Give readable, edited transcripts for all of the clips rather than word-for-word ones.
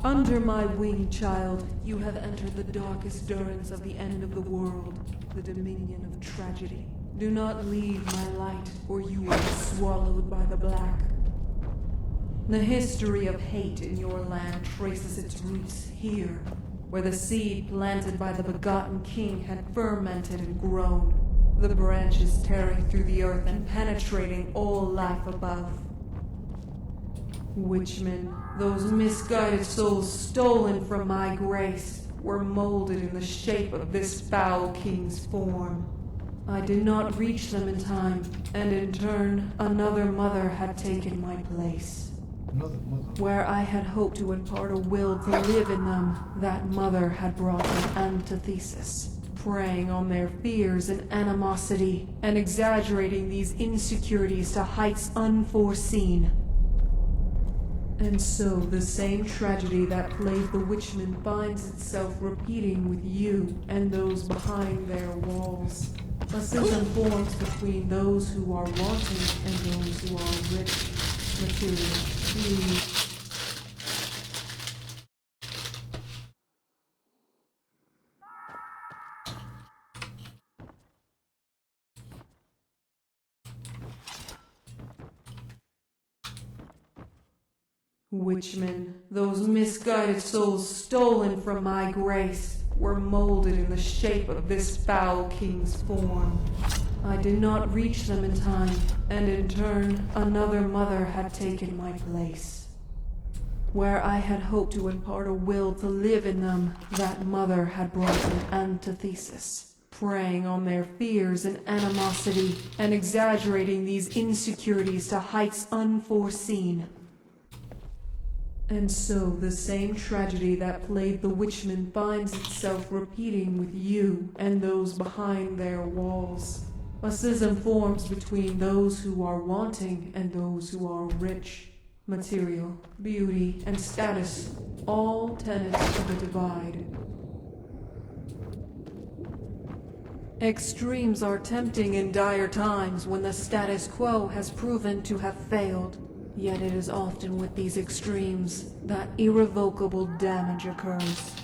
Under my wing, child, you have entered the darkest durance of the end of the world, the dominion of tragedy. Do not leave my light, or you will be swallowed by the black. The history of hate in your land traces its roots here, where the seed planted by the begotten king had fermented and grown, the branches tearing through the earth and penetrating all life above. Witchmen, those misguided souls stolen from my grace, were molded in the shape of this foul king's form. I did not reach them in time, and in turn, another mother had taken my place. Another mother. Where I had hoped to impart a will to live in them, that mother had brought an antithesis, preying on their fears and animosity, and exaggerating these insecurities to heights unforeseen. And so the same tragedy that plagued the Witchmen finds itself repeating with you and those behind their walls. A schism forms between those who are wanting and those who are rich, material, Witchmen, those misguided souls stolen from my grace, were molded in the shape of this foul king's form. I did not reach them in time, and in turn, another mother had taken my place. Where I had hoped to impart a will to live in them, that mother had brought an antithesis, preying on their fears and animosity, and exaggerating these insecurities to heights unforeseen. And so the same tragedy that plagued the Witchmen finds itself repeating with you and those behind their walls. A schism forms between those who are wanting and those who are rich. Material, beauty, and status, all tenets of the divide. Extremes are tempting in dire times when the status quo has proven to have failed. Yet it is often with these extremes that irrevocable damage occurs.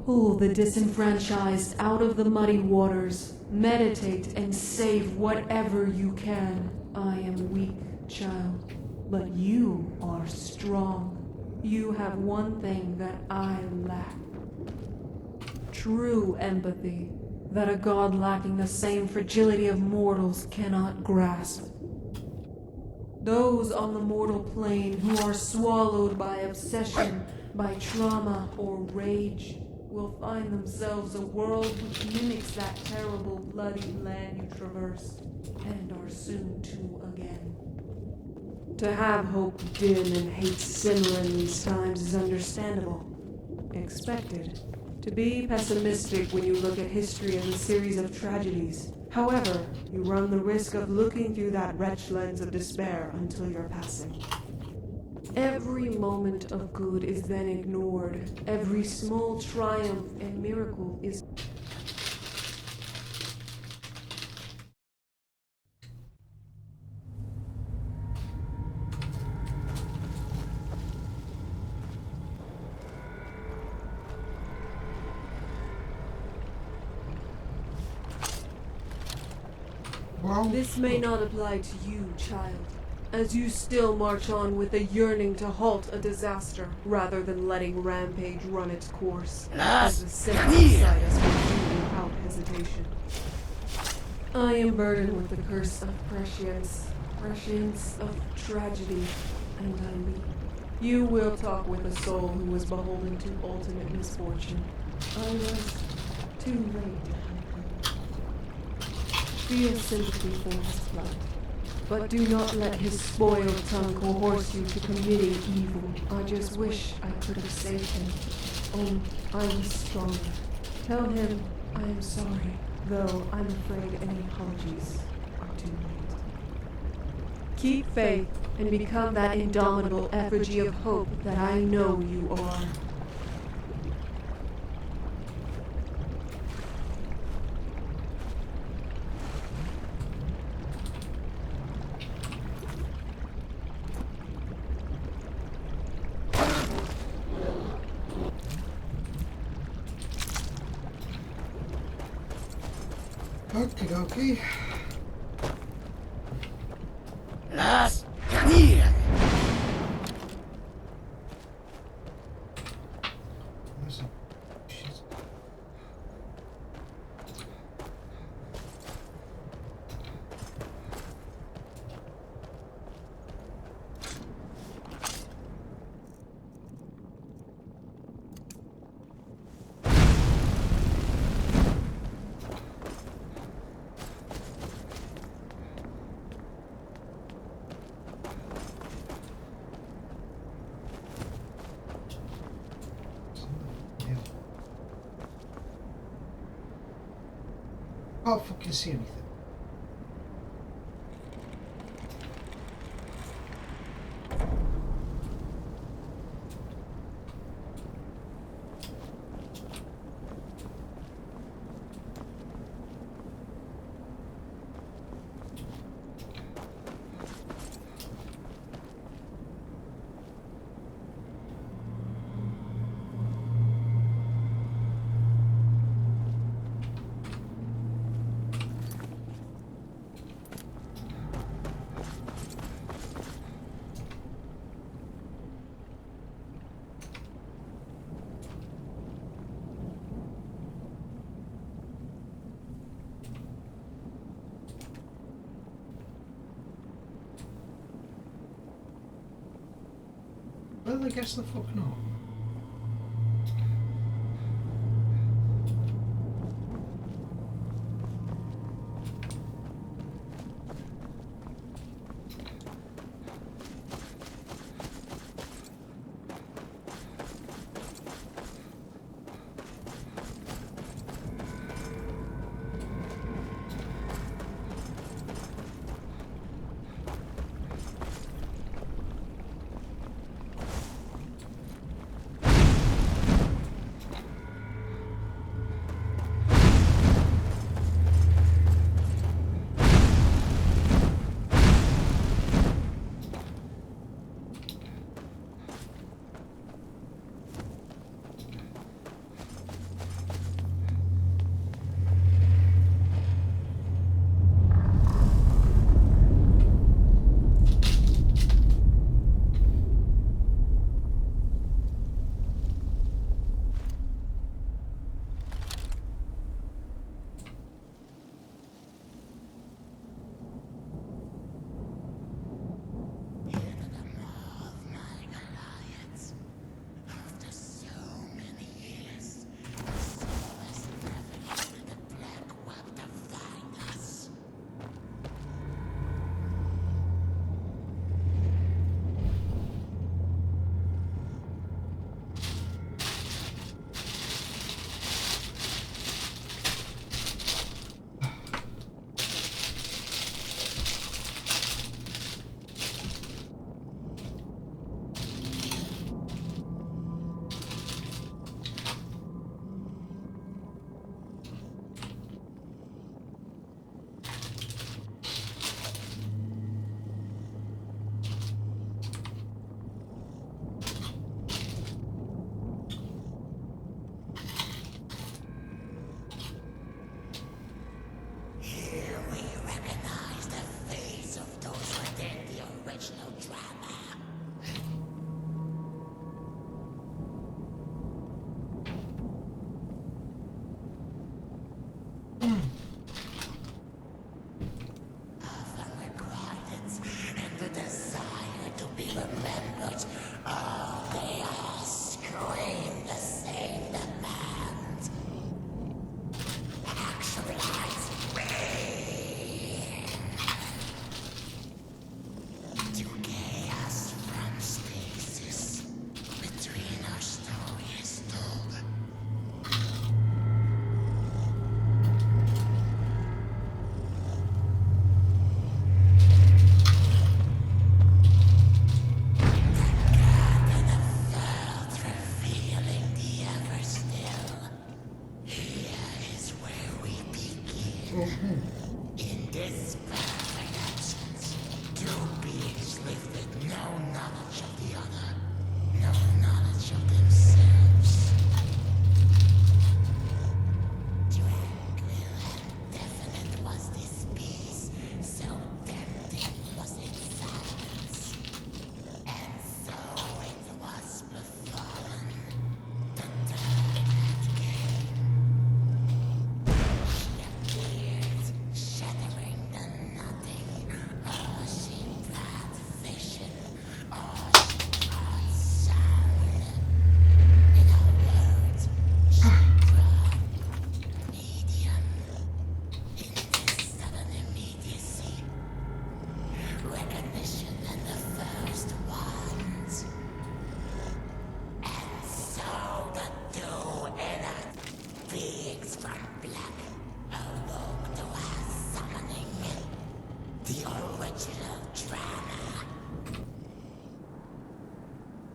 Pull the disenfranchised out of the muddy waters. Meditate and save whatever you can. I am weak, child, but you are strong. You have one thing that I lack. True empathy, that a god lacking the same fragility of mortals cannot grasp. Those on the mortal plane who are swallowed by obsession, by trauma or rage, will find themselves a world which mimics that terrible bloody land you traversed, and are soon to again. To have hope dim and hate simmer in these times is understandable, expected. To be pessimistic when you look at history as a series of tragedies. However, you run the risk of looking through that wretched lens of despair until your passing. Every moment of good is then ignored. Every small triumph and miracle is... This may not apply to you, child, as you still march on with a yearning to halt a disaster rather than letting rampage run its course, as the sense inside us will do without hesitation. I am burdened with the curse of prescience of tragedy, and I weep. You will talk with a soul who was beholden to ultimate misfortune. I was too late to help him. Feel sympathy for his plight. But do not let his spoiled tongue coerce you to committing evil. I just wish I could have saved him. Oh, I was stronger. Tell him I am sorry, though I'm afraid any apologies are too late. Keep faith and become that indomitable effigy of hope that I know you are. Okie dokie. Last, come here. Listen. Shit. Yeah. Can't fucking see anything. Well, I guess the fuck not. Oh, hey. In this perfect absence, two beings live with no knowledge of the other, no knowledge of themselves. Tranquil and definite was this peace, so tempting was its silence. And so it was befallen. The time had came. She appeared, shattering the nothing. All she brought vision, all she brought sound. In a word, she brought medium. In this sudden immediacy, recognition and the first ones. And so the two inner beings from black awoke to our summoning. The original drama.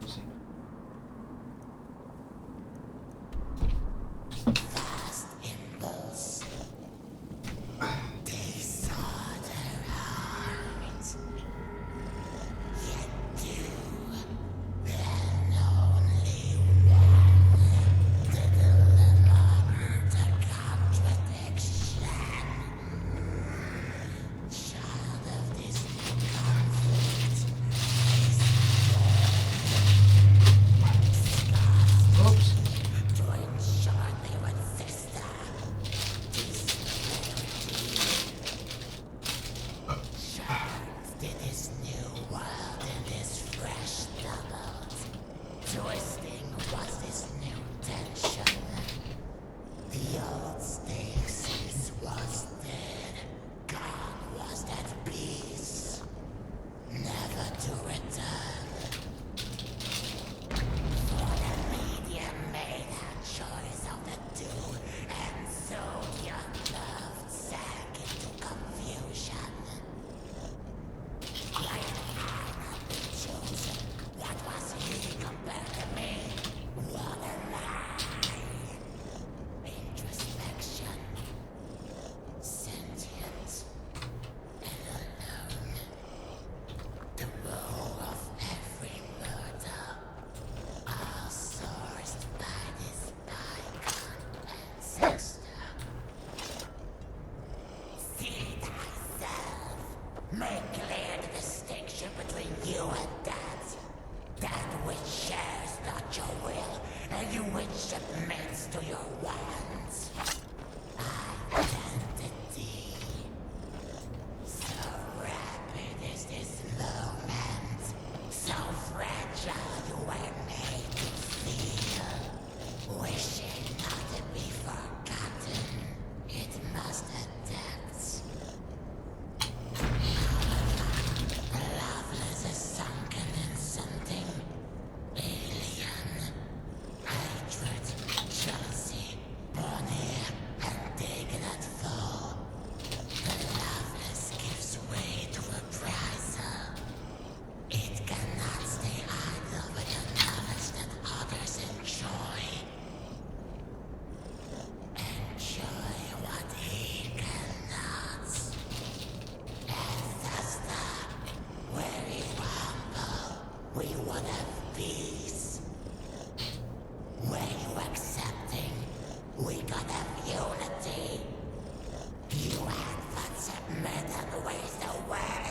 See. Fast impulse. They sought her heart. Yet two, then only one. The dilemma, the contradiction. Child of this conflict. Oops. Joined shortly with sister. Shines to this new world in this fresh doubled. Twisting was this new tension. The old stasis was dead. God was at peace. Never to return. For the medium made her choice of the two, and so the unloved sank into confusion. Why had I not been chosen? What was he compared to me? What am I? Introspection. Sentient. And alone. The role of every murder. All sourced by this bygone ancestor. See thyself. Make clear the distinction between you and that. That which shares not your will, and you which submits to your wants. Identity. So rapid is this moment. So fragile you were made to feel. Wishing not to be forgotten, it must adapt. Loveless is sunken in something alien. Hatred, jealousy, born here and taken at full. The loveless gives way to reprisal. It cannot stay idle with the knowledge that others enjoy. Enjoy what he cannot. Ancestor, where we humble, we would have peace. Where you accepting, we could have unity. You advance submit and waste away,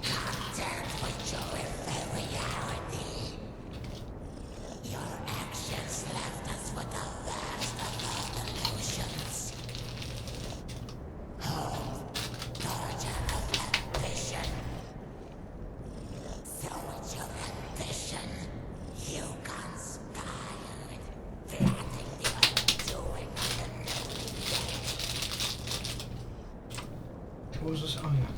content with your inferiority. Your actions left us with the worst of all delusions. Hope, torture of ambition. So with your ambition, you conspired, plotting the undoing of the newly dead. What was this? Oh, yeah.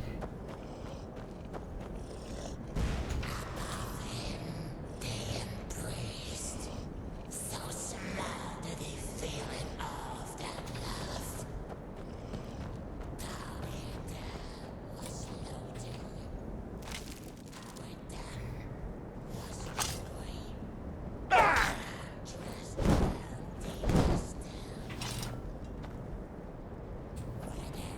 Above him, they embraced. So small did he feel in awe of their love. Down here was floating. With them was joy. Dressed down deeper still. Where their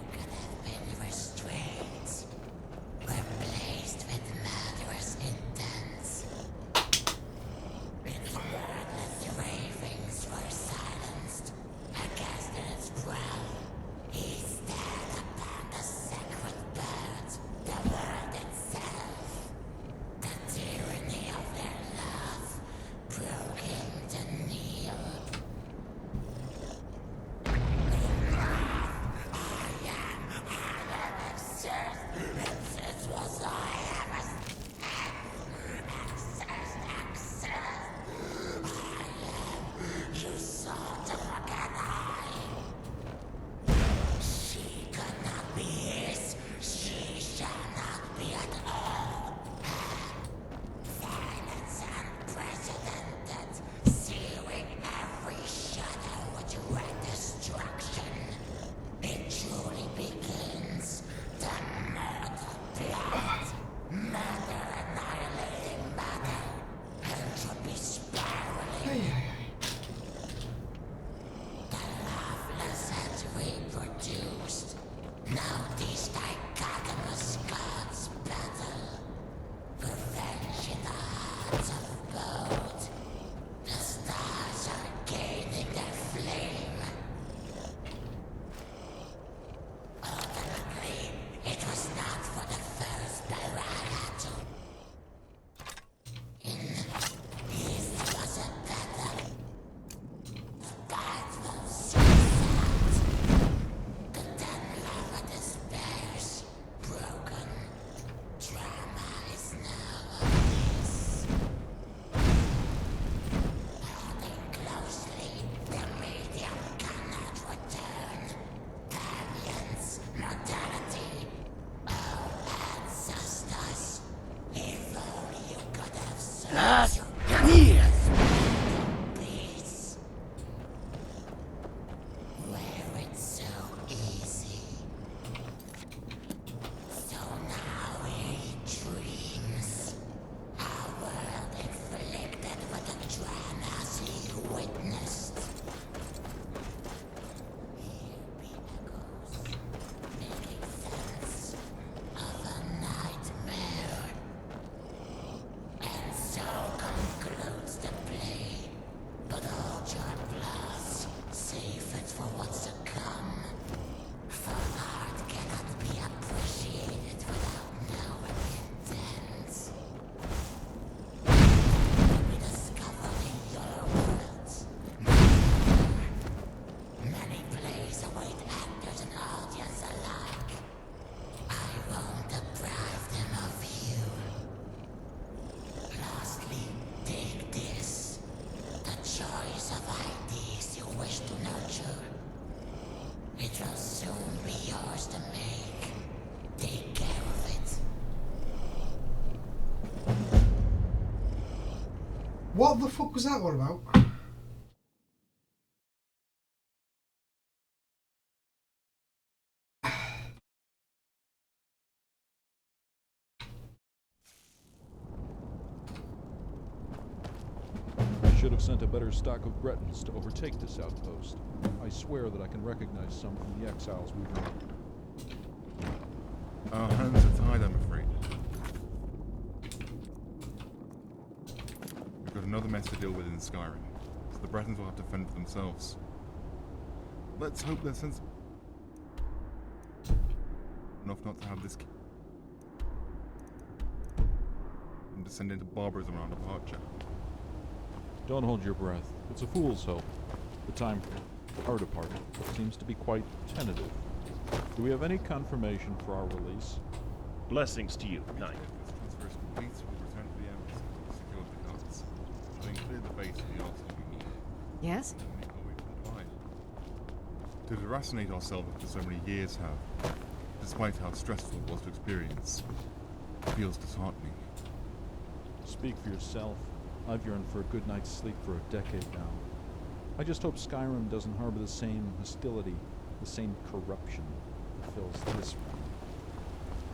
supposed to make. Take care of it. What the fuck was that all about? I should have sent a better stock of Bretons to overtake this outpost. I swear that I can recognize some from the exiles we've known. Our hands are tied, I'm afraid. We've got another mess to deal with in Skyrim, so the Bretons will have to fend for themselves. Let's hope they're sensible enough not to have this and descend into barbarism on our departure. Don't hold your breath. It's a fool's hope. The time for our departure seems to be quite tentative. Do we have any confirmation for our release? Blessings to you, Knight. If this transfer is complete, we'll return to the embassy and secure the cards, having cleared the base of the arsenal we need. Yes? And make our way to the Divide. To deracinate ourselves after so many years have, despite how stressful it was to experience, feels disheartening. Speak for yourself. I've yearned for a good night's sleep for a decade now. I just hope Skyrim doesn't harbor the same hostility, the same corruption that fills this room.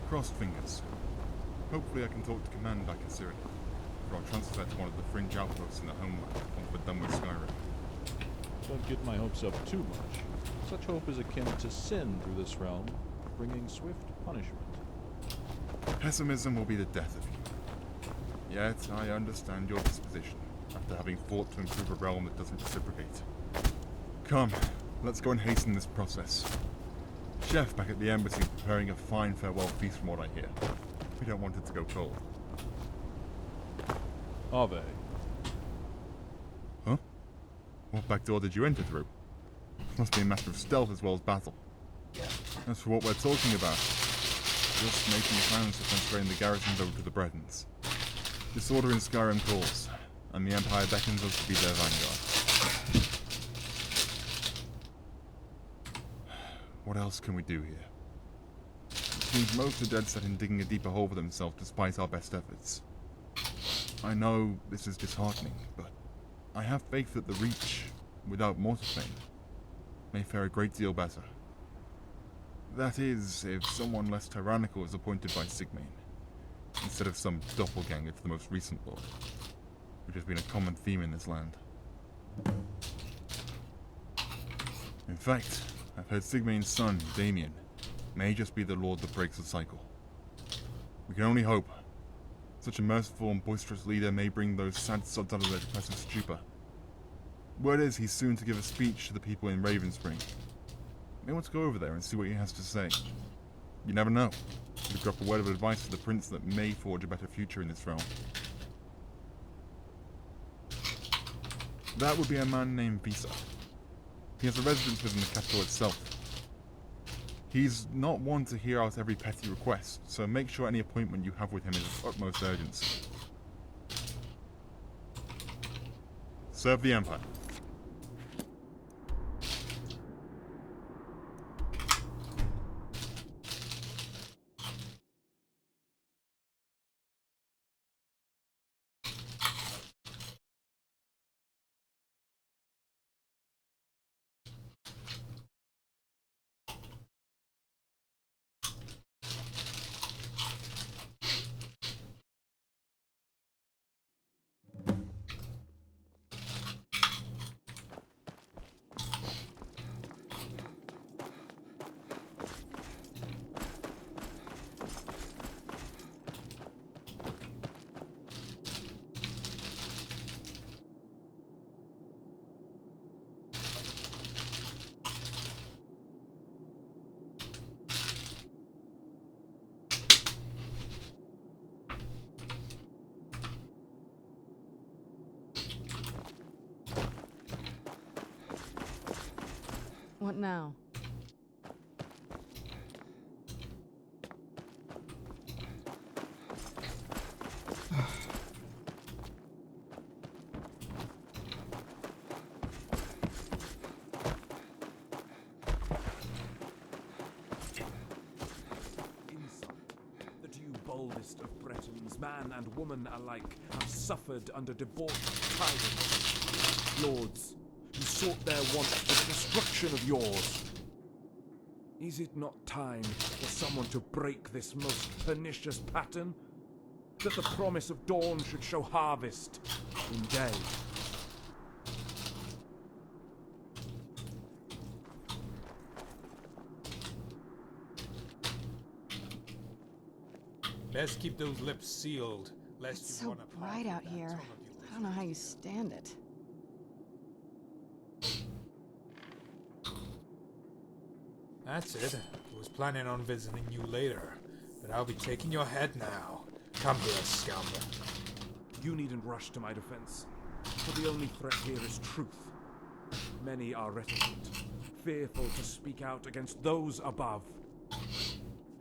Crossed fingers. Hopefully I can talk to Command back in Syria, for I'll transfer to one of the fringe outposts in the homeland once we're done with Skyrim. Don't get my hopes up too much. Such hope is akin to sin through this realm, bringing swift punishment. Pessimism will be the death of you. Yet I understand your disposition, after having fought to improve a realm that doesn't reciprocate. Come, let's go and hasten this process. Chef back at the embassy is preparing a fine farewell feast from what I hear. We don't want it to go cold. Ave. Huh? What back door did you enter through? Must be a matter of stealth as well as battle. As for what we're talking about, just making plans for transferring the garrisons over to the Bretons. Disorder in Skyrim calls, and the Empire beckons us to be their vanguard. What else can we do here? It seems most are dead set in digging a deeper hole for themselves despite our best efforts. I know this is disheartening, but I have faith that the Reach, without Mortarfane, may fare a great deal better. That is, if someone less tyrannical is appointed by Sigmane, instead of some doppelganger to the most recent lord, which has been a common theme in this land. In fact, I've heard Sigmane's son, Damien, may just be the lord that breaks the cycle. We can only hope. Such a merciful and boisterous leader may bring those sad sods out of their depressive stupor. Word is he's soon to give a speech to the people in Ravenspring. May want to go over there and see what he has to say. You never know. You could drop a word of advice to the prince that may forge a better future in this realm. That would be a man named Visa. He has a residence within the capital itself. He's not one to hear out every petty request, so make sure any appointment you have with him is of utmost urgency. Serve the Empire. What now? oldest of Bretons, man and woman alike, have suffered under debauched tyrants. Lords, who sought their want for the destruction of yours. Is it not time for someone to break this most pernicious pattern? That the promise of dawn should show harvest in day. Best keep those lips sealed, lest It's you so run apart bright with out that here. tongue of yours. I don't know how you stand it. That's it. I was planning on visiting you later, but I'll be taking your head now. Come here, scoundrel. You needn't rush to my defense, for the only threat here is truth. Many are reticent, fearful to speak out against those above.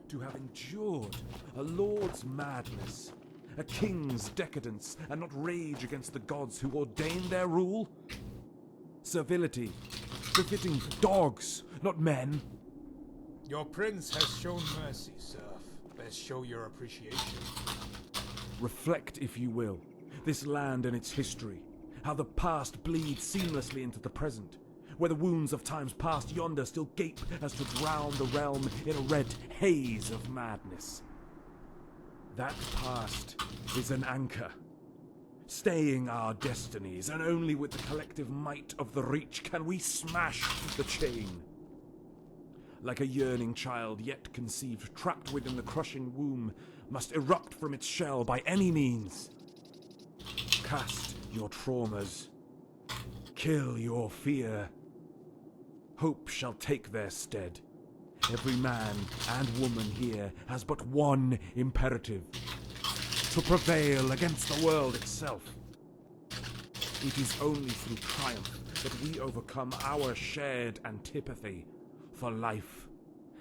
To have endured a lord's madness, a king's decadence, and not rage against the gods who ordained their rule? Servility, befitting dogs, not men. Your prince has shown mercy, serf. Best show your appreciation. Reflect, if you will, this land and its history, how the past bleeds seamlessly into the present, where the wounds of times past yonder still gape as to drown the realm in a red haze of madness. That past is an anchor, staying our destinies, and only with the collective might of the Reach can we smash the chain. Like a yearning child yet conceived, trapped within the crushing womb, must erupt from its shell by any means. Cast your traumas. Kill your fear. Hope shall take their stead. Every man and woman here has but one imperative: to prevail against the world itself. It is only through triumph that we overcome our shared antipathy for life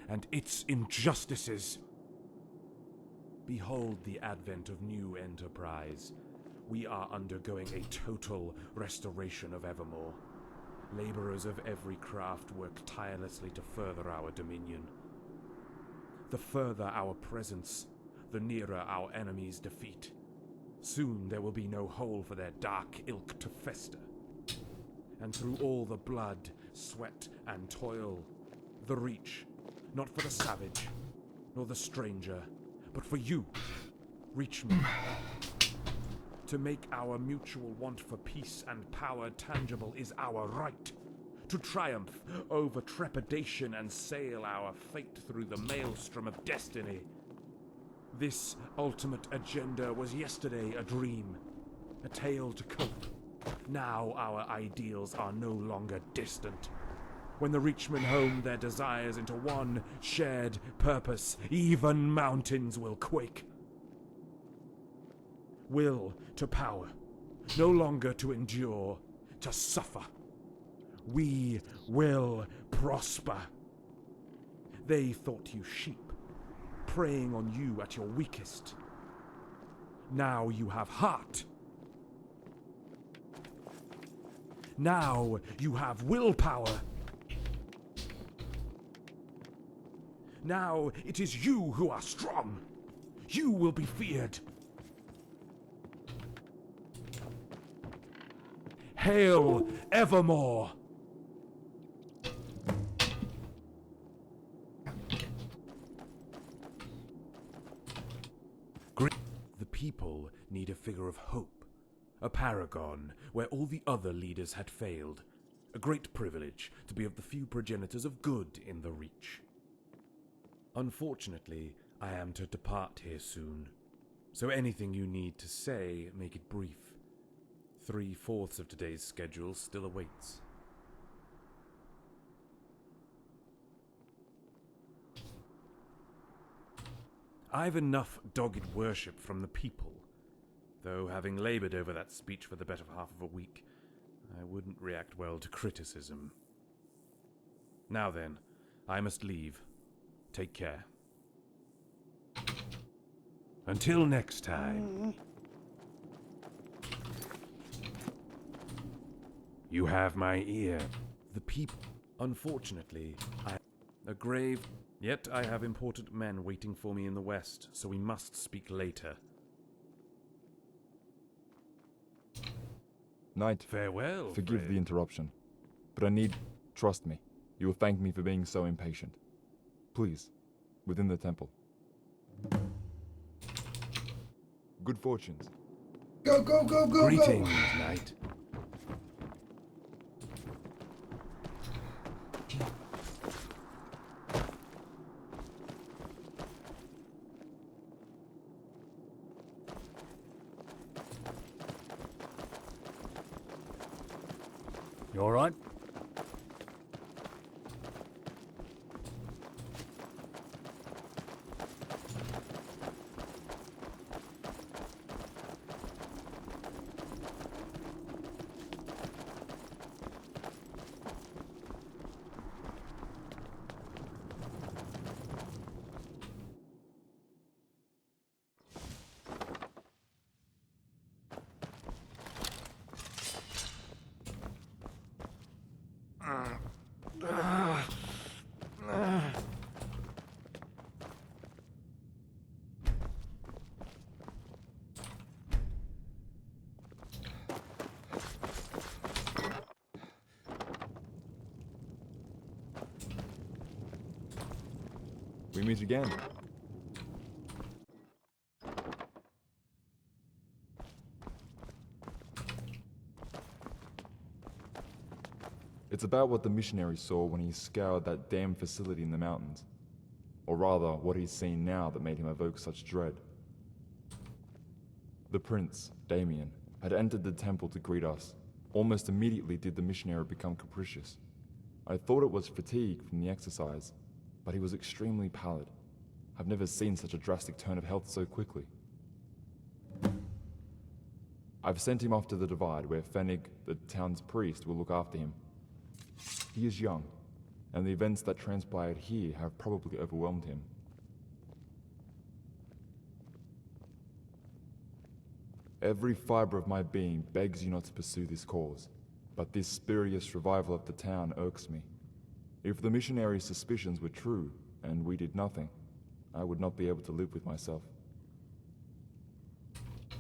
and its injustices. Behold the advent of new enterprise. We are undergoing a total restoration of Evermore. Laborers of every craft work tirelessly to further our dominion. The further our presence, the nearer our enemies' defeat. Soon there will be no hole for their dark ilk to fester. And through all the blood, sweat, and toil, the Reach, not for the savage, nor the stranger, but for you, Reachmen. To make our mutual want for peace and power tangible is our right. To triumph over trepidation and sail our fate through the maelstrom of destiny. This ultimate agenda was yesterday a dream, a tale to cope. Now our ideals are no longer distant. When the Reachmen home their desires into one shared purpose, even mountains will quake. Will to power, no longer to endure, to suffer. We will prosper. They thought you sheep, preying on you at your weakest. Now you have heart. Now you have willpower. Now it is you who are strong. You will be feared. Hail Evermore! The people need a figure of hope, a paragon where all the other leaders had failed. A great privilege to be of the few progenitors of good in the Reach. Unfortunately, I am to depart here soon, so anything you need to say, make it brief. 3/4 of today's schedule still awaits. I've enough dogged worship from the people, though having labored over that speech for the better half of a week, I wouldn't react well to criticism. Now then, I must leave. Take care. Until next time. You have my ear. The people. Unfortunately, a grave. Yet I have important men waiting for me in the west, so we must speak later. Knight, Farewell, forgive friend. the interruption, but I need... Trust me, you will thank me for being so impatient. Please, within the temple. Good fortunes. Go, go, go, go, Greetings, go! knight. You alright? We meet again. It's about what the missionary saw when he scoured that damn facility in the mountains. Or rather, what he's seen now that made him evoke such dread. The prince, Damien, had entered the temple to greet us. Almost immediately did the missionary become capricious. I thought it was fatigue from the exercise, but he was extremely pallid. I've never seen such a drastic turn of health so quickly. I've sent him off to the Divide, where Fennig, the town's priest, will look after him. He is young, and the events that transpired here have probably overwhelmed him. Every fiber of my being begs you not to pursue this cause, but this spurious revival of the town irks me. If the missionary's suspicions were true, and we did nothing, I would not be able to live with myself.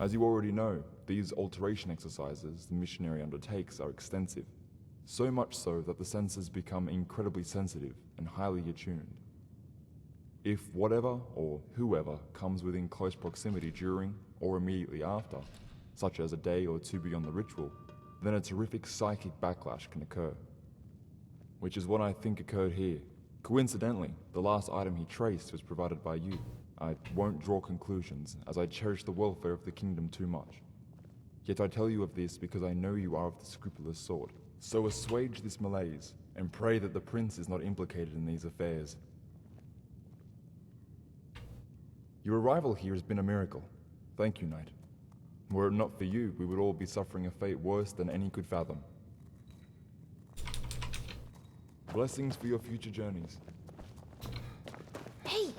As you already know, these alteration exercises the missionary undertakes are extensive, so much so that the senses become incredibly sensitive and highly attuned. If whatever or whoever comes within close proximity during or immediately after, such as a day or two beyond the ritual, then a terrific psychic backlash can occur. Which is what I think occurred here. Coincidentally, the last item he traced was provided by you. I won't draw conclusions, as I cherish the welfare of the kingdom too much. Yet I tell you of this because I know you are of the scrupulous sort. So assuage this malaise, and pray that the prince is not implicated in these affairs. Your arrival here has been a miracle. Thank you, Knight. Were it not for you, we would all be suffering a fate worse than any could fathom. Blessings for your future journeys. Hey!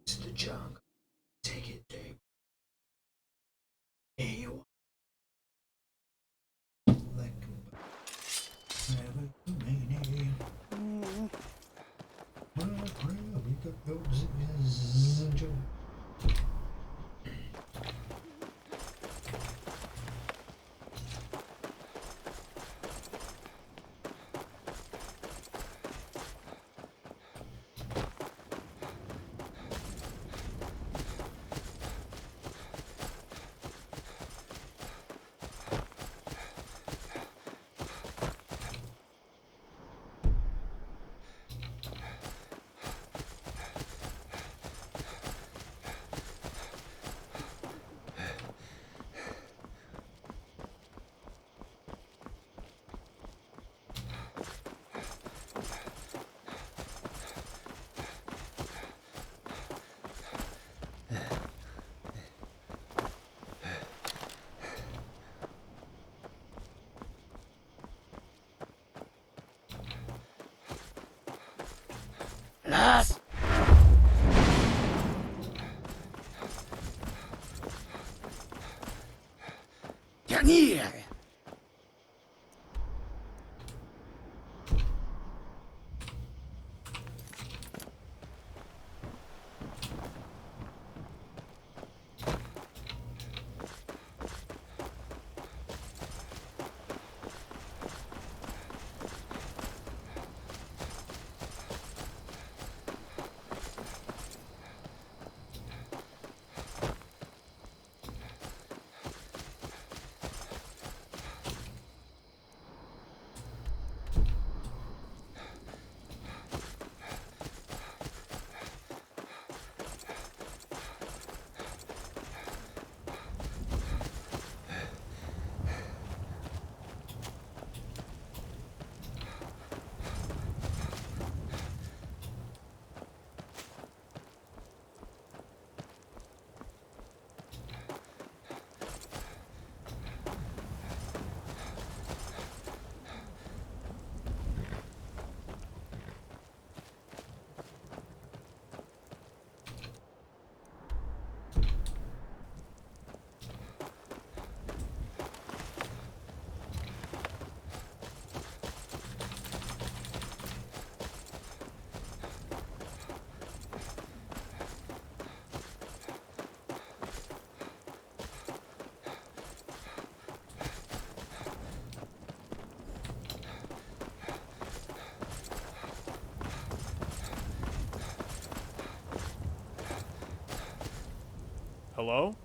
To the junk. Take it, Dave. Here you are. Like never remaining. We got those enjoy. Las! Janir! Hello?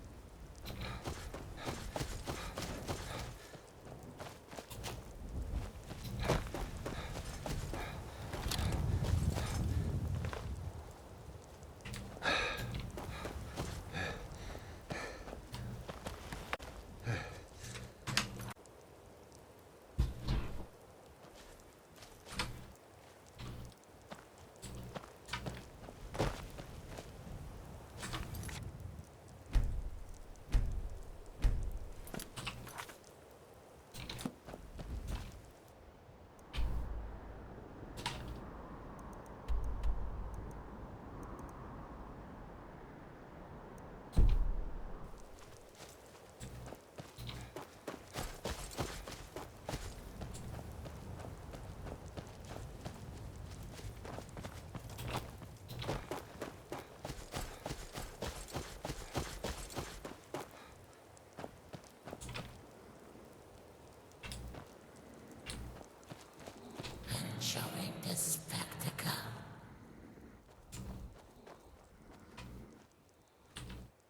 Enjoying this spectacle.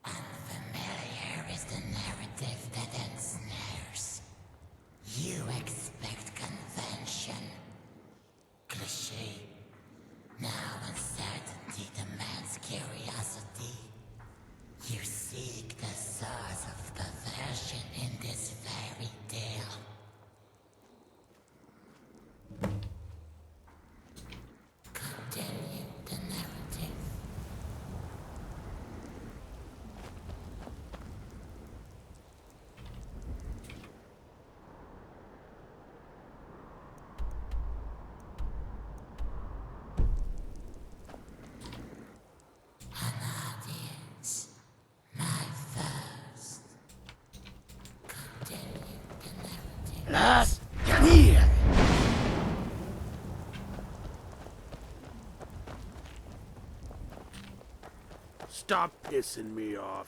Unfamiliar is the narrative that ensnares. You expect convention. Cliché. Now uncertainty demands curiosity. You seek the source of perversion in this fairy tale. Continue the narrative. An audience, my first. Continue the narrative. Las! Janir! Stop pissing me off.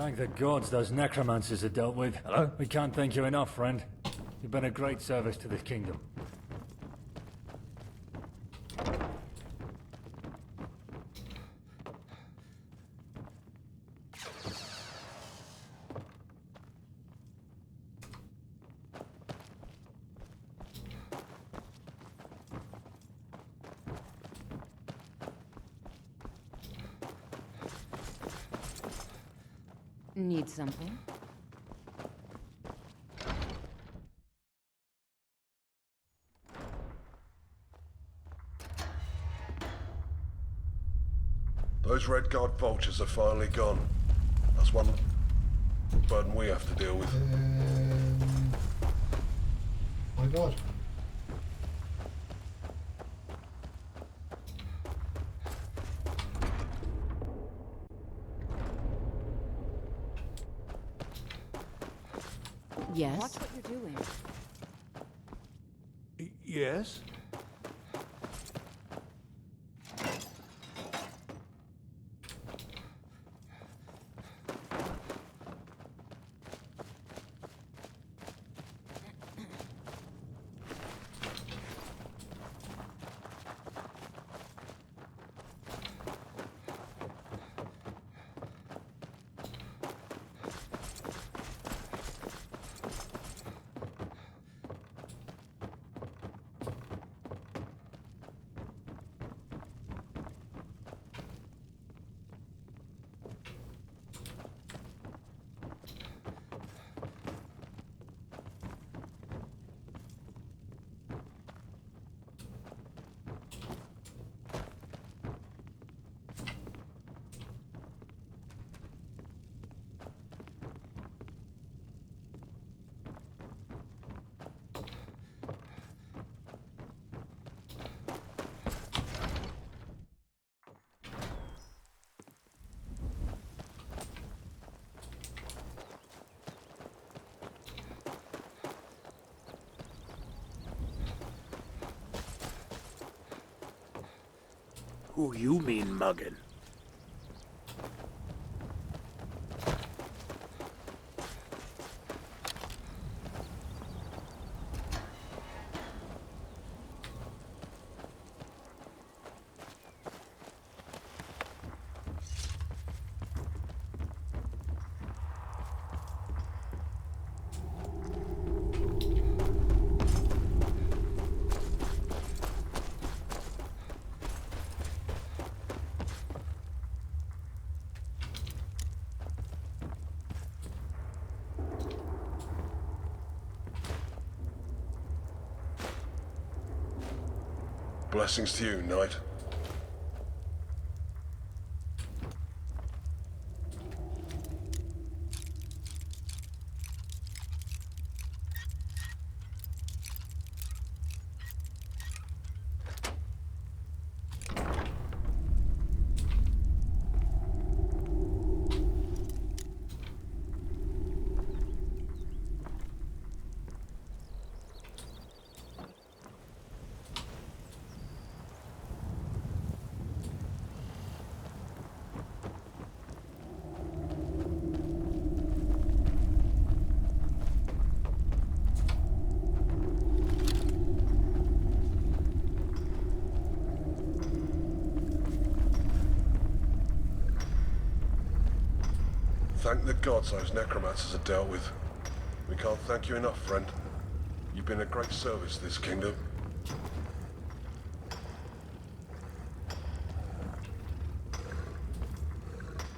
Thank the gods those necromancers are dealt with. Hello? We can't thank you enough, friend. You've been a great service to this kingdom. Need something? Those Red Guard vultures are finally gone. That's one burden we have to deal with. My God. Yes? Watch what you're doing. Yes? Who you mean muggin'? Blessings to you, Knight. Thank the gods those necromancers are dealt with. We can't thank you enough, friend. You've been a great service to this kingdom.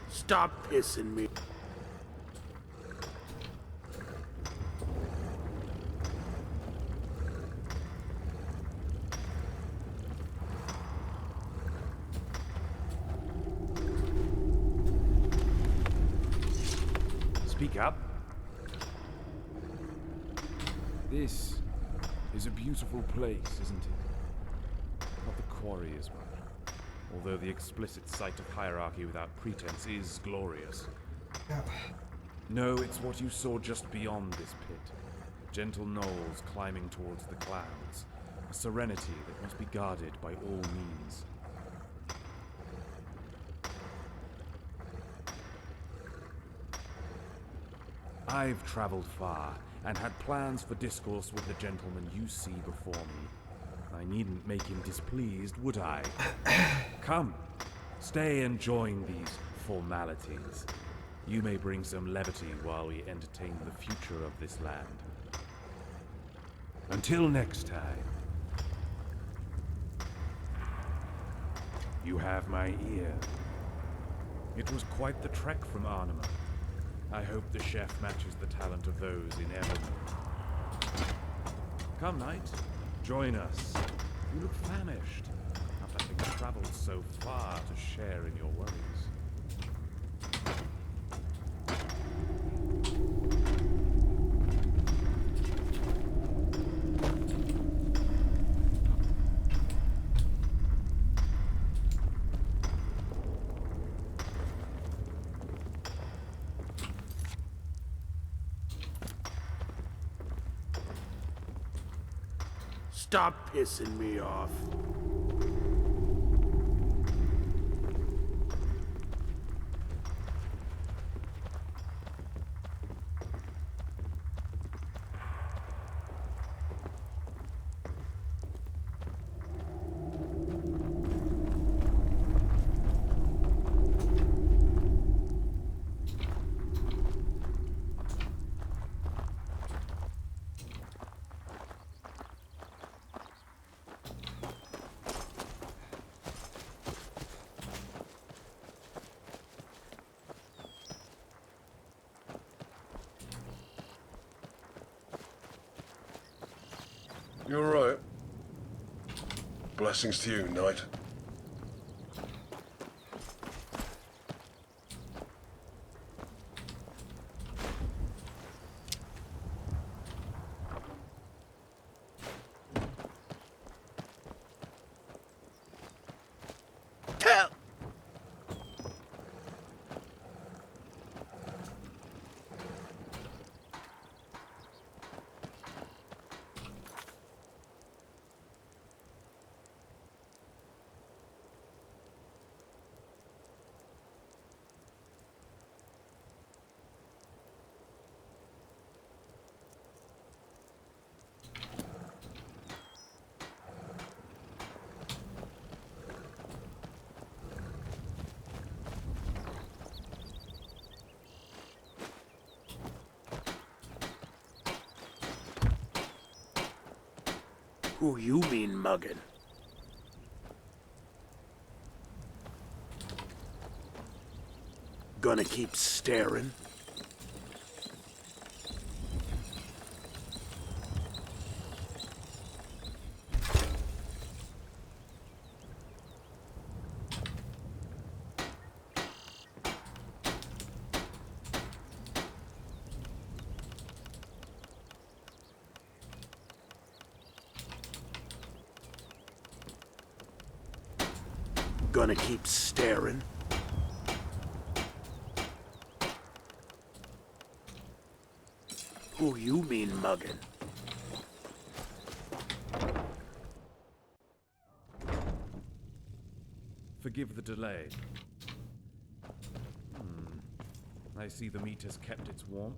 Stop pissing me. Speak up. This is a beautiful place, isn't it? Not the quarry as well. Although the explicit sight of hierarchy without pretense is glorious. Yeah. No, it's what you saw just beyond this pit. Gentle knolls climbing towards the clouds. A serenity that must be guarded by all means. I've traveled far, and had plans for discourse with the gentleman you see before me. I needn't make him displeased, would I? Come, stay and join these formalities. You may bring some levity while we entertain the future of this land. Until next time. You have my ear. It was quite the trek from Arnhem. I hope the chef matches the talent of those in Evermore. Come, knight. Join us. You look famished, after having traveled so far to share in your worries. Stop pissing me off. You alright? Blessings to you, knight. Who you mean muggin'? Gonna keep staring? Gonna keep staring? Who you mean muggin'? Forgive the delay. I see the meat has kept its warmth.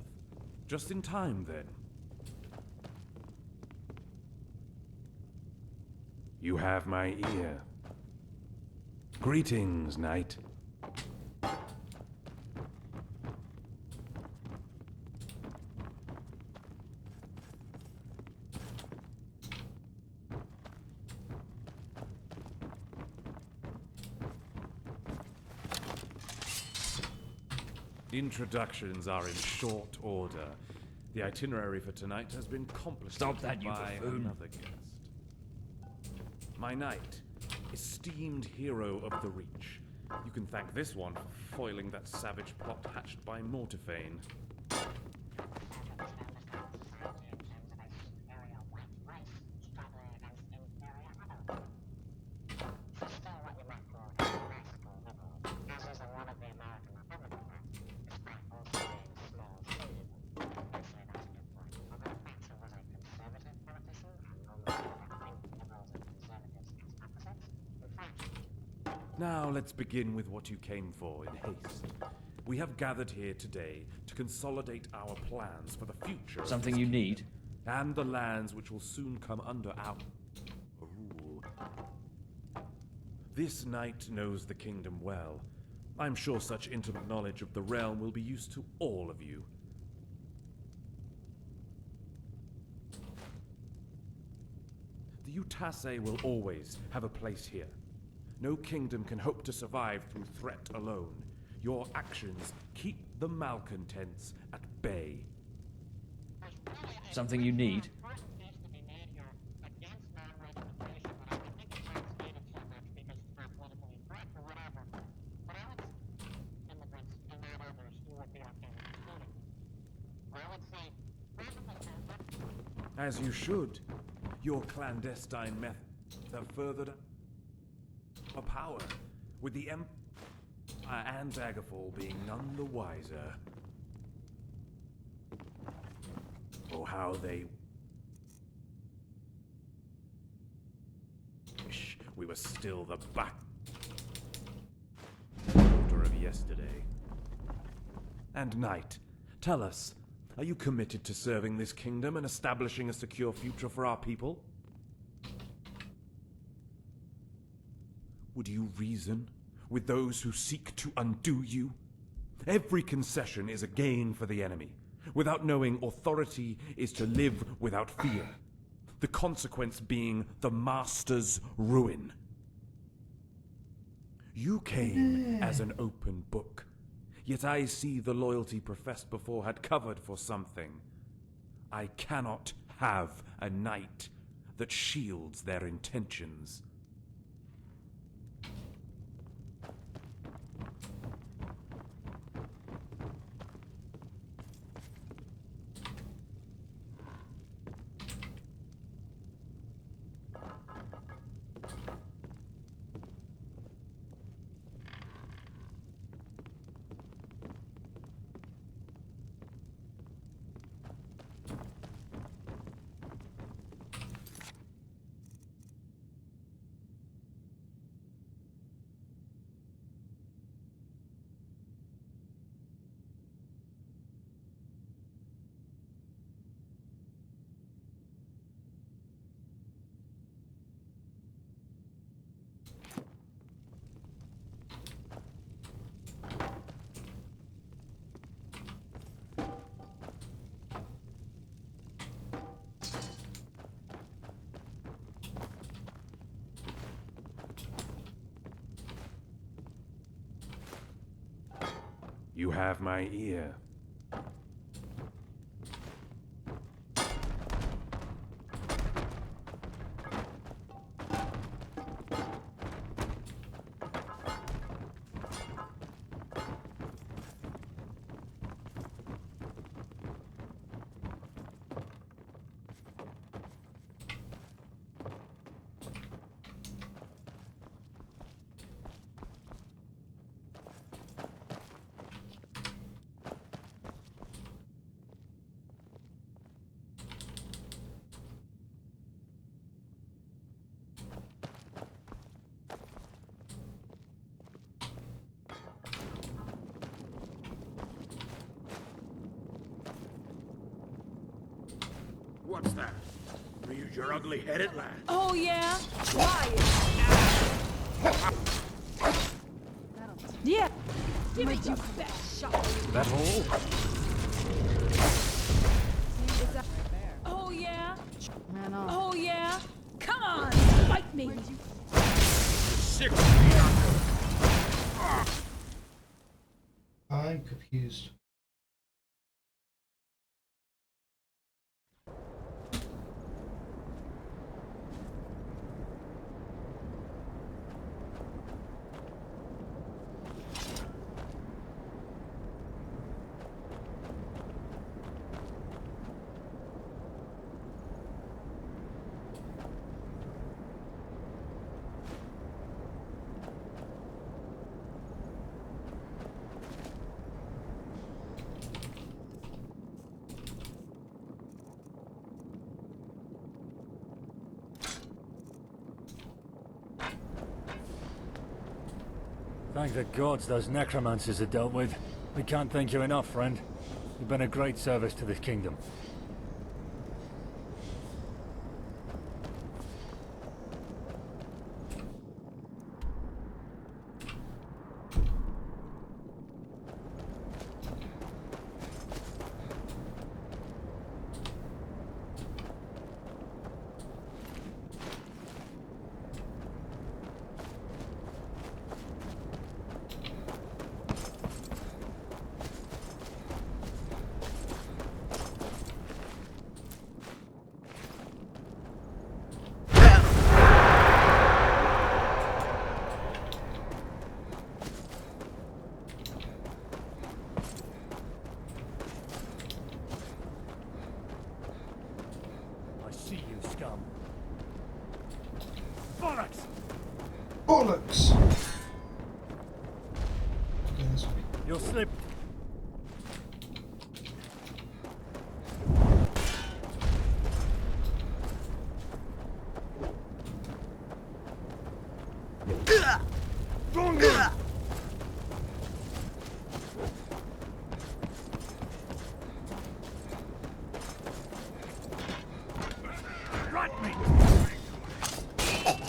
Just in time, then. You have my ear. Greetings, knight. Introductions are in short order. The itinerary for tonight has been complicated by another guest. My knight, esteemed hero of the Reach. You can thank this one for foiling that savage plot hatched by Mortiphane. Now let's begin with what you came for in haste. We have gathered here today to consolidate our plans for the future. of Something this you kingdom, need? and the lands which will soon come under our rule. This knight knows the kingdom well. I'm sure such intimate knowledge of the realm will be used to all of you. The Utase will always have a place here. No kingdom can hope to survive through threat alone. Your actions keep the malcontents at bay. Something you need? As you should. Your clandestine methods have furthered our power, with the Empire and Daggerfall being none the wiser. Or how they wish we were still the back order of yesterday. And Knight, tell us, are you committed to serving this kingdom and establishing a secure future for our people? Would you reason with those who seek to undo you? Every concession is a gain for the enemy. Without knowing authority is to live without fear. The consequence being the Master's ruin. You came as an open book. Yet I see the loyalty professed before had covered for something. I cannot have a knight that shields their intentions. You have my ear. What's that? Use your ugly head at last. Oh, yeah? Why? Yeah. Give me your best shot. That all? Oh, yeah? Man up. Oh, yeah? Come on, fight me. 6 feet under. I'm confused. Thank the gods those necromancers are dealt with. We can't thank you enough, friend. You've been a great service to this kingdom. See you, scum. Bollocks! Bollocks! Go this way. You'll slip.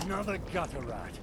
Another gutter rat.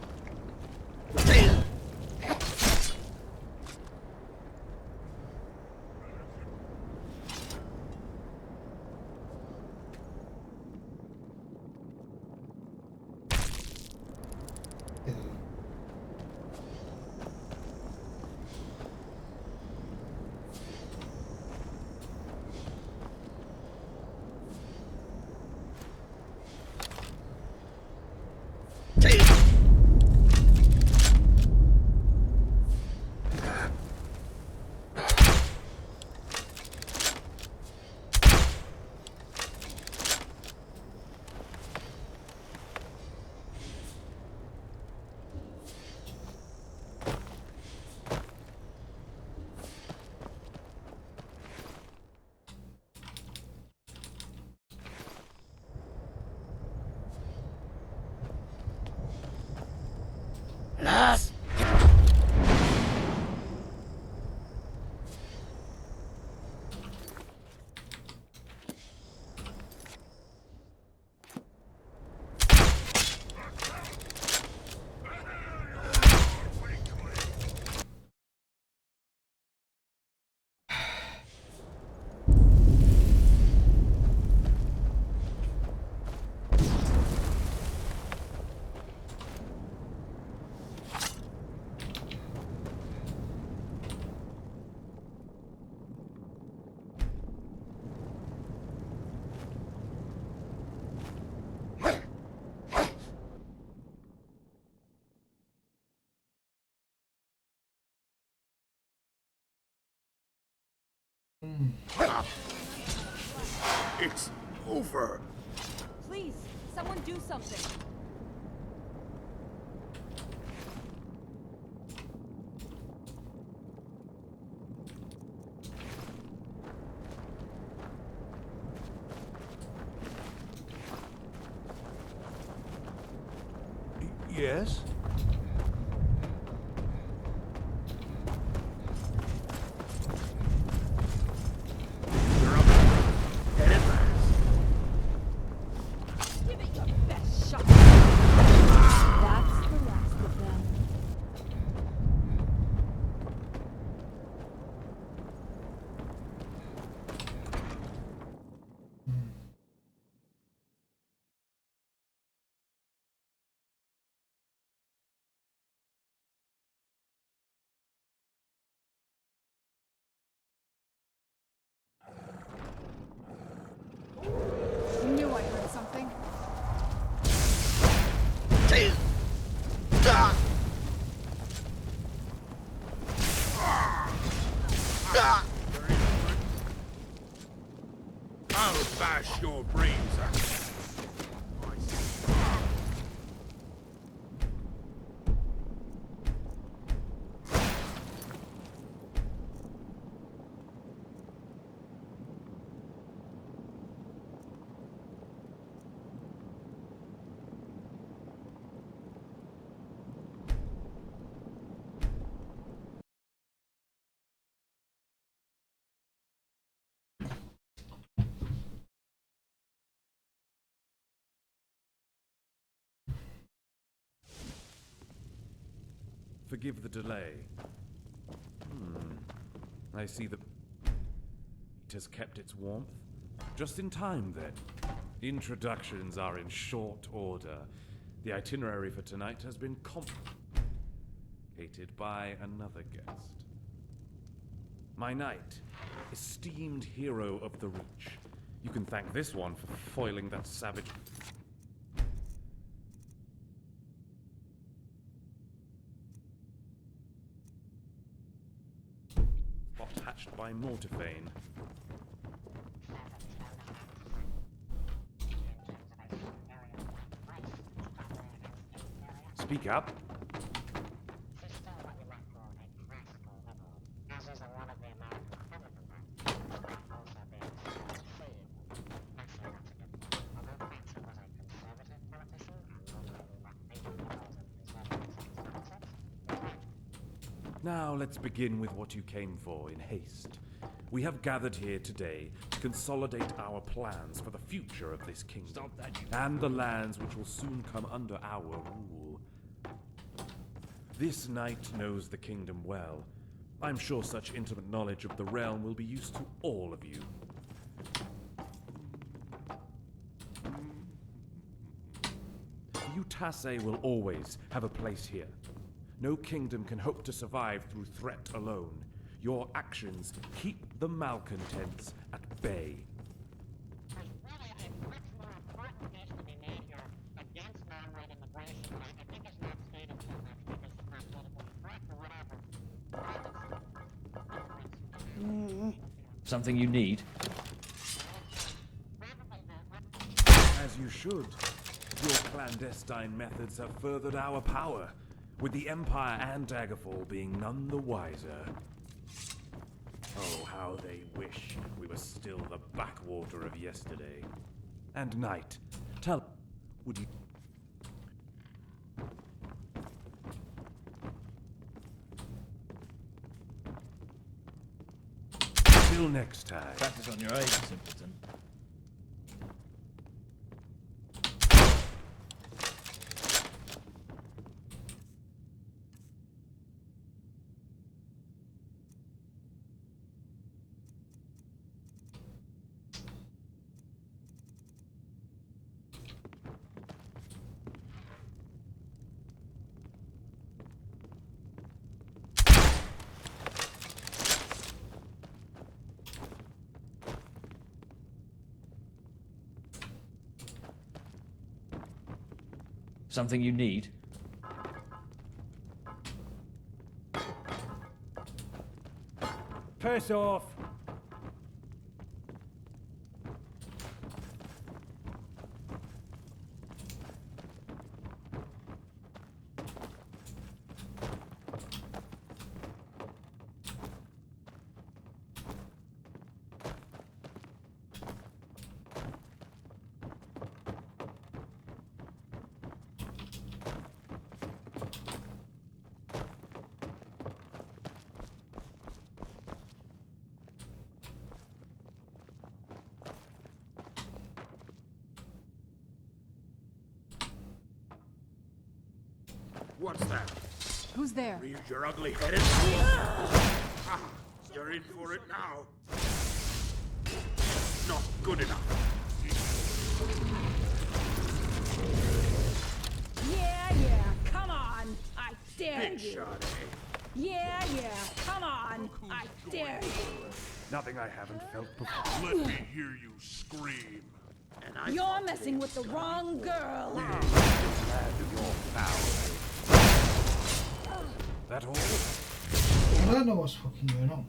It's over. Please, someone do something. Yes? You're up. Head it last. Give it your best shot. That's the last of them. I knew I heard something. I'll bash your brains out. Forgive the delay. I see the it has kept its warmth. Just in time, then. Introductions are in short order. The itinerary for tonight has been complicated by another guest. My knight, esteemed hero of the Reach. You can thank this one for foiling that savage... plot hatched by Mortifane. Speak up. Now let's begin with what you came for in haste. We have gathered here today to consolidate our plans for the future of this kingdom and the lands which will soon come under our rule. This knight knows the kingdom well. I'm sure such intimate knowledge of the realm will be used to all of you. Utase will always have a place here. No kingdom can hope to survive through threat alone. Your actions keep the malcontents at bay. There's really a much more important case to be made here against non-white immigration. I think it's not stated too much because it's not politically correct or whatever. Something you need? As you should. Your clandestine methods have furthered our power, with the Empire and Daggerfall being none the wiser. Oh, how they wish we were still the backwater of yesterday. And Knight, tell... would you... Till next time. Practice on your age, simpleton. Something you need? Piss off! What's that? Who's there? Use your ugly headed. Ah, you're in for it now. Not good enough. Yeah, come on. I dare Big you. shot, eh? Yeah, come on. I dare you. Nothing I haven't felt before. Let me hear you scream. And I You're messing with the wrong girl. Land of your power. That all? I don't know what's fucking going on.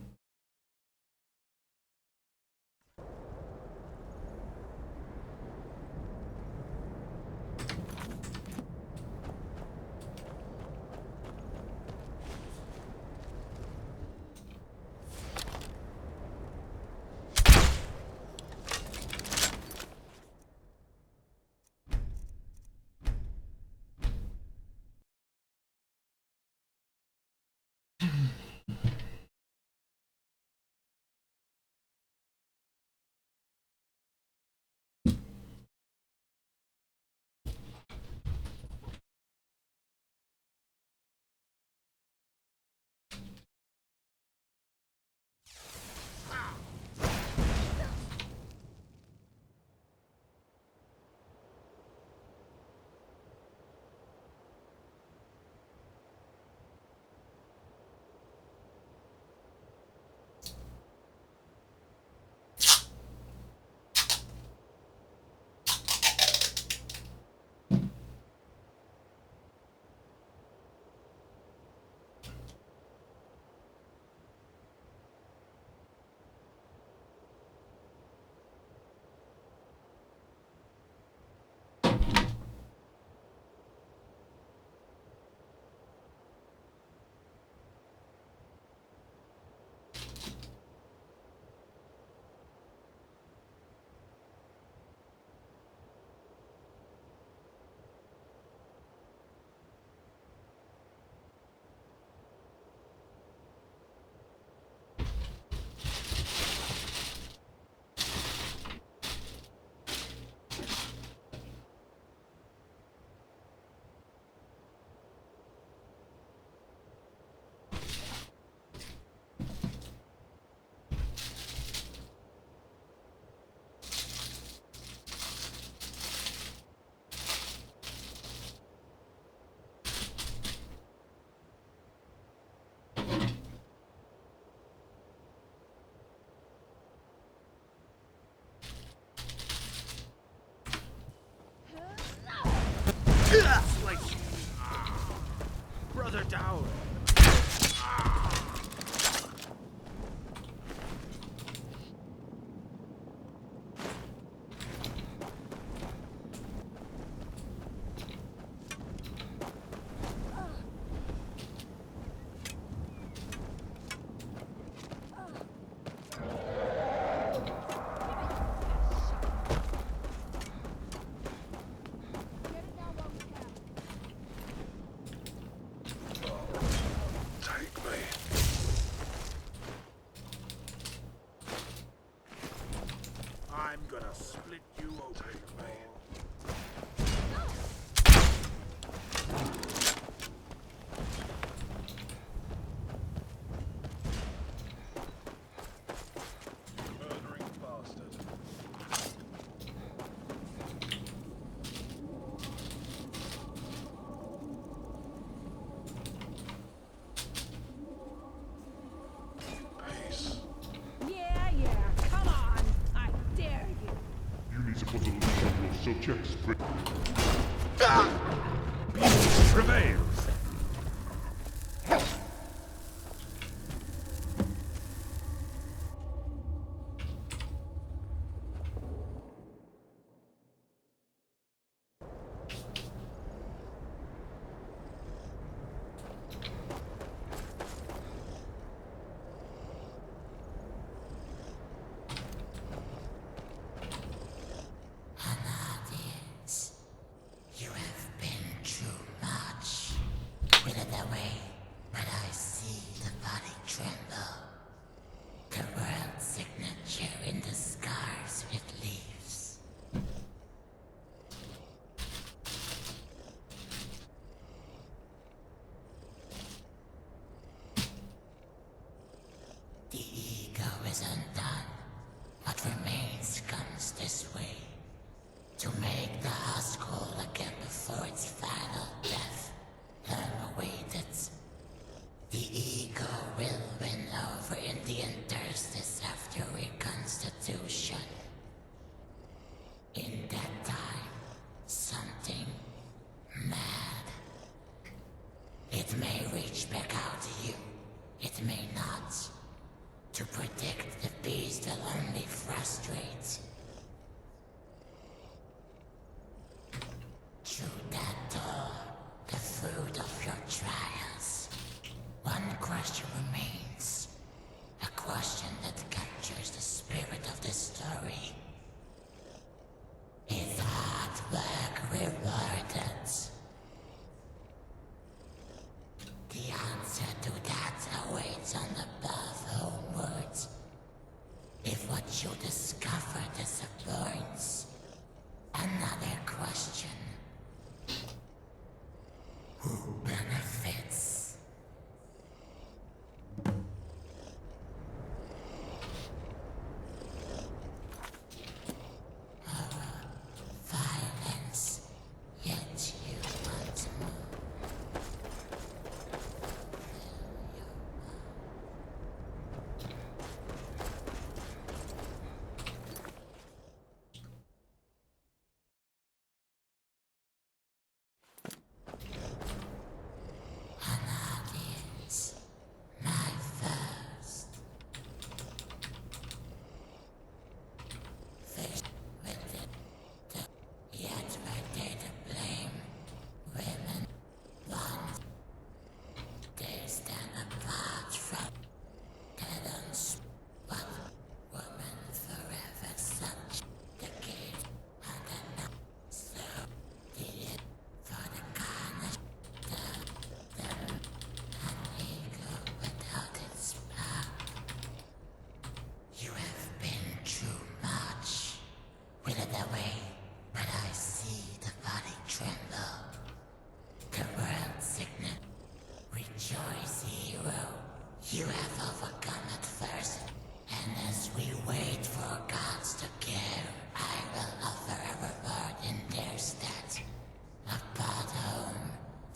Slice. Brother down. I'm gonna split you open, man. Murdering bastard. Peace. Yeah, come on. I dare you. You need to put a leash on your subjects, Peace prevails. Canadians, you have been too much. Withered away, but I see the body tremble. The world signature in the scars it leaves. The ego is undone. What remains comes this way. To make the husk whole again before its final death. Awaited. The ego will win over in the interstice after reconstitution. In that time, something mad. It may reach back out to you. It may not. To predict the beast will only frustrate. Through that door, the fruit of your trials. One question remains. A question that captures the spirit of this story. Is hard work rewarded? The answer to that awaits on the path homewards. If what you discover disappoints, another question. Who benefits? Violence, yet you want more. Canadians, my first. Faced with it, yet were they to blame? Women, ones, they stand apart from cadence. But women forever such decade and enough. So did it for the carnage. An ego without its power. You have been too much. Withered away, but I see the body tremble. The world signet. Rejoice, hero. You have overcome at first. And as we wait for gods to care, I will offer a reward in their stead. A path home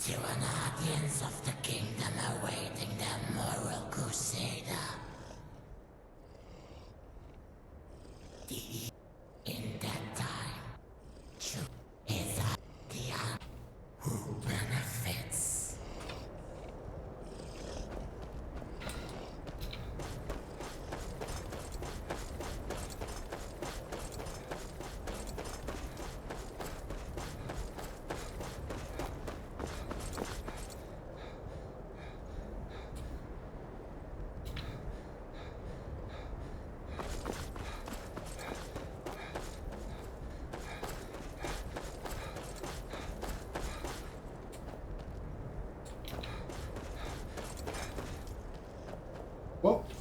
to an audience of the kingdom awaiting the moral crusader. In that time, truth is the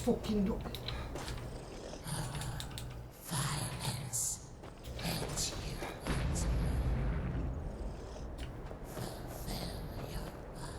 fucking door. Violence that you want to fulfill your want.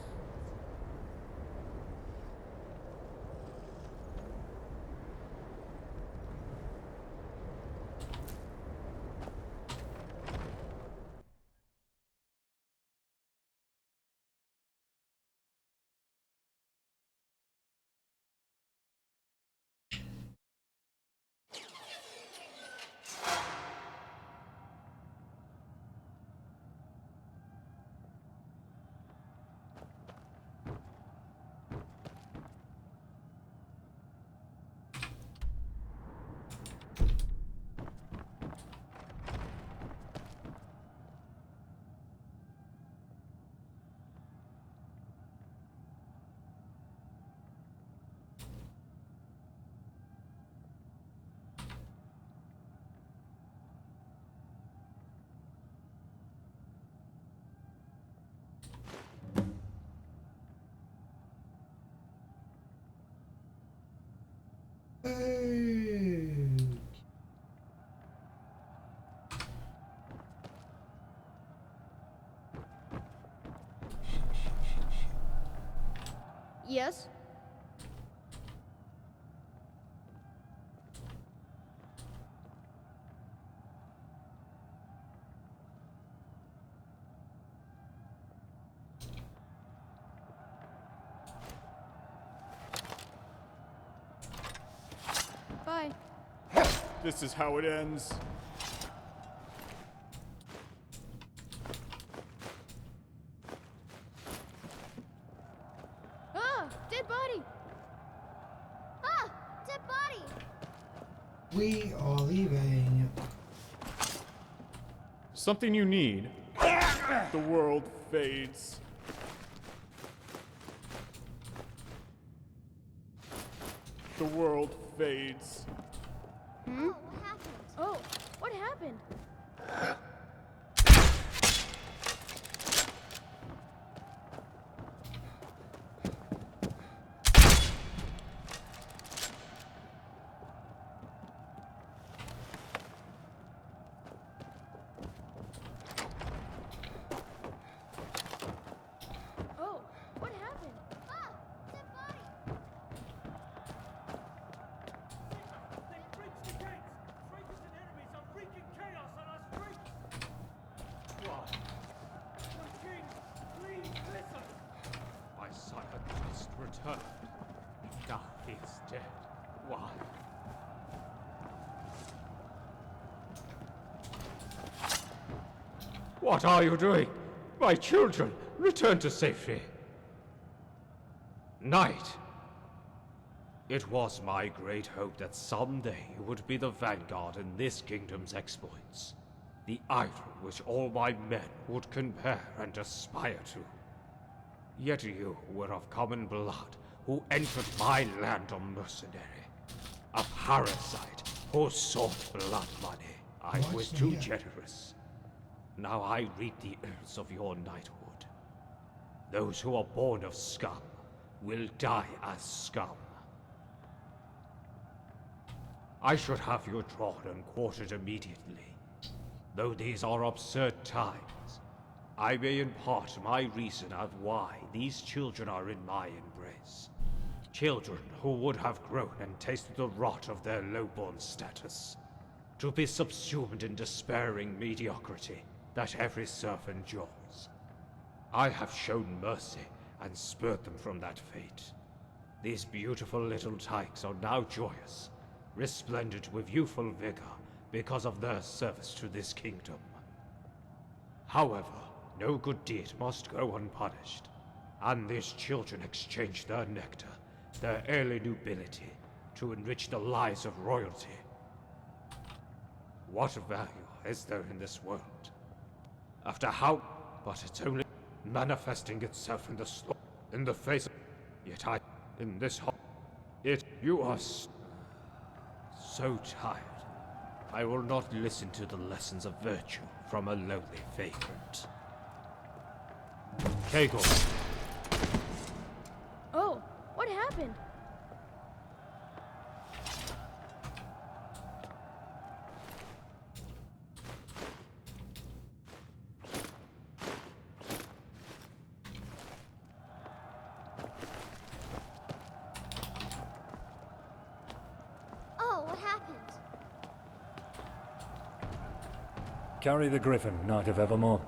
Yes? Bye. This is how it ends. Ah! Dead body! Ah! Dead body! We are leaving. Something you need. The world fades. The world fades. Hmm? Oh, what happened? Oh, what happened? Ah! Dead body! My son had just returned. Now he is dead. Why? What are you doing? My children, return to safety. Knight. It was my great hope that someday you would be the vanguard in this kingdom's exploits. The idol which all my men would compare and aspire to. Yet you were of common blood, who entered my land a mercenary. A parasite who sought blood money. I was too generous. Now I reap the ills of your knighthood. Those who are born of scum will die as scum. I should have you drawn and quartered immediately. Though these are absurd times, I may impart my reason of why these children are in my embrace. Children who would have grown and tasted the rot of their lowborn status. To be subsumed in despairing mediocrity that every serf endures. I have shown mercy and spurred them from that fate. These beautiful little tykes are now joyous, resplendent with youthful vigor because of their service to this kingdom. However, no good deed must go unpunished, and these children exchange their nectar, their early nobility, to enrich the lives of royalty. What value is there in this world? After how? But it's only manifesting itself in the in the face of... Yet I, in this you are so tired. I will not listen to the lessons of virtue from a lowly vagrant. Kegel. Oh, what happened? Carry the griffin, Knight of Evermore.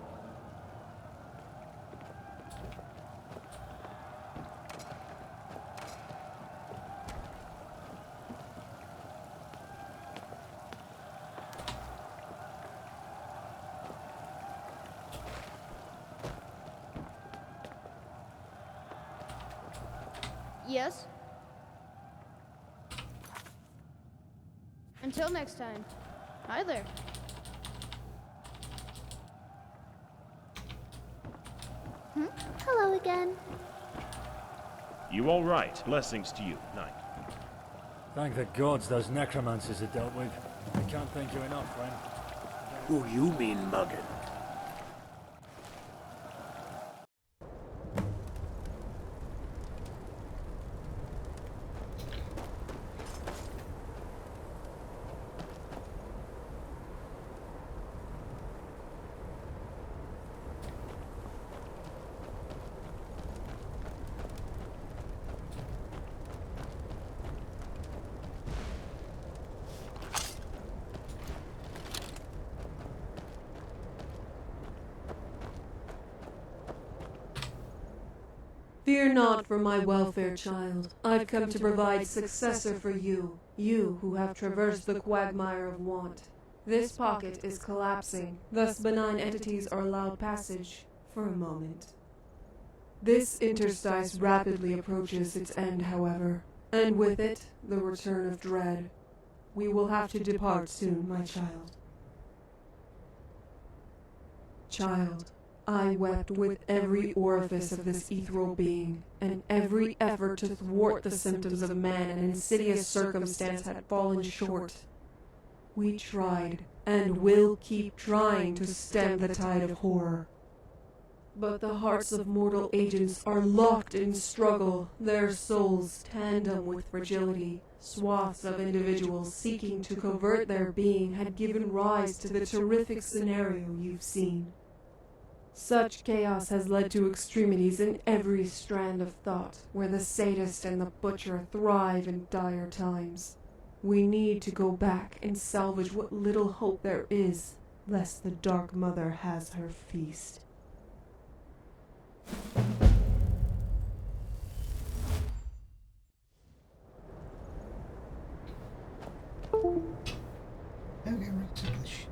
Yes? Until next time. Hi there. Hello again. You all right? Blessings to you, Knight. Thank the gods those necromancers are dealt with. I can't thank you enough, friend. Who you mean muggin'? Fear not for my welfare, child. I've come to provide successor for you, you who have traversed the quagmire of want. This pocket is collapsing, thus benign entities are allowed passage for a moment. This interstice rapidly approaches its end, however, and with it, the return of dread. We will have to depart soon, my child. Child, I wept with every orifice of this ethereal being, and every effort to thwart the symptoms of man and insidious circumstance had fallen short. We tried, and will keep trying to stem the tide of horror. But the hearts of mortal agents are locked in struggle, their souls tandem with fragility. Swaths of individuals seeking to covert their being had given rise to the terrific scenario you've seen. Such chaos has led to extremities in every strand of thought, where the sadist and the butcher thrive in dire times. We need to go back and salvage what little hope there is, lest the Dark Mother has her feast. Okay, right, ticklish.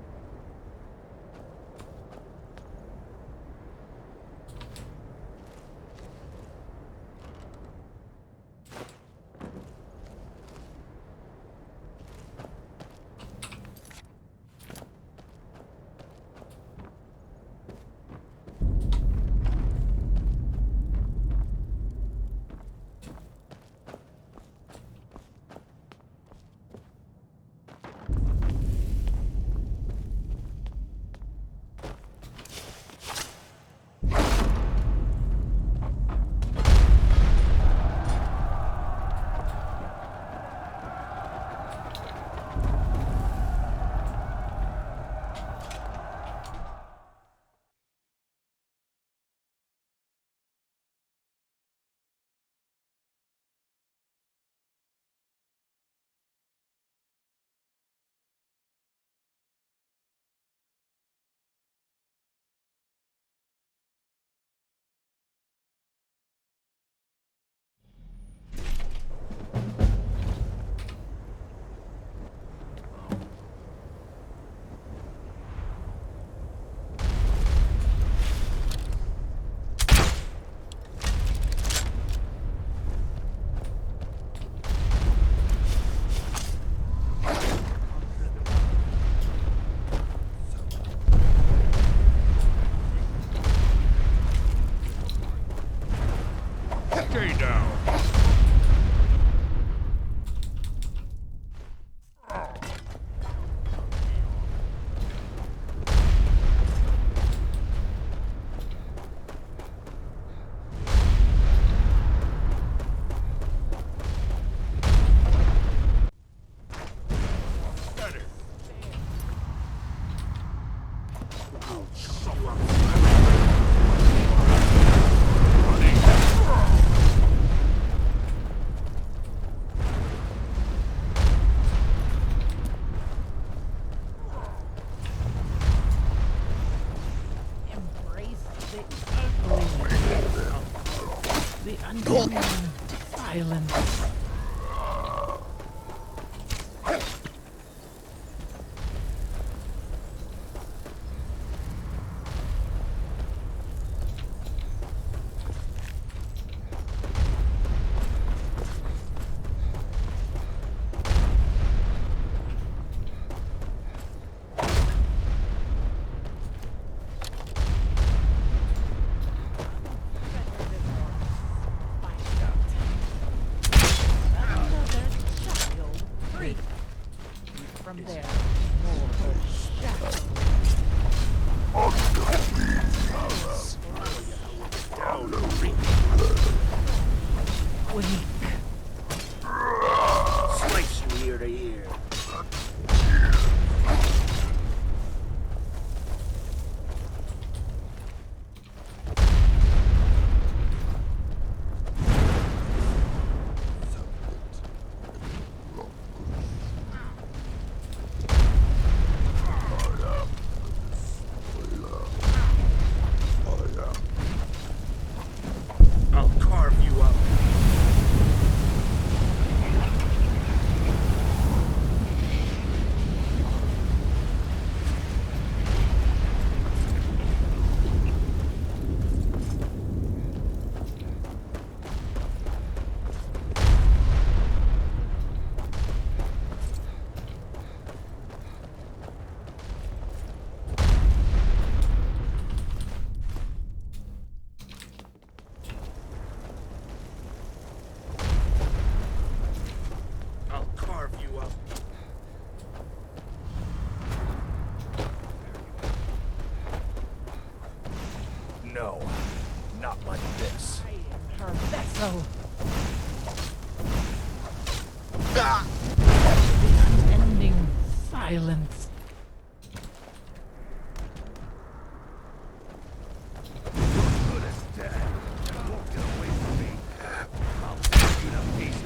Silence. From there, more shadow. Weak. Slice you ear to ear. I'll carve you up. I'll carve you up. No, not like this. Her vessel. The unending silence. Good as dead. Won't get away from me. I'll take you to pieces.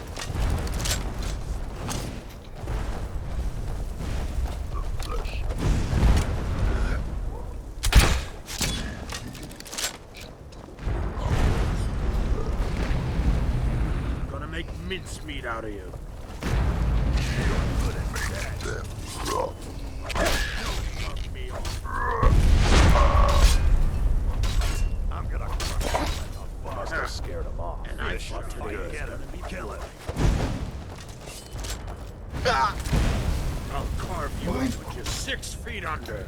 Gonna make mincemeat out of you. Good as dead. Cut me off. I'm gonna crush you. Must have scared him off. And I shot to get him. Kill him. I'll carve you up with you 6 feet under.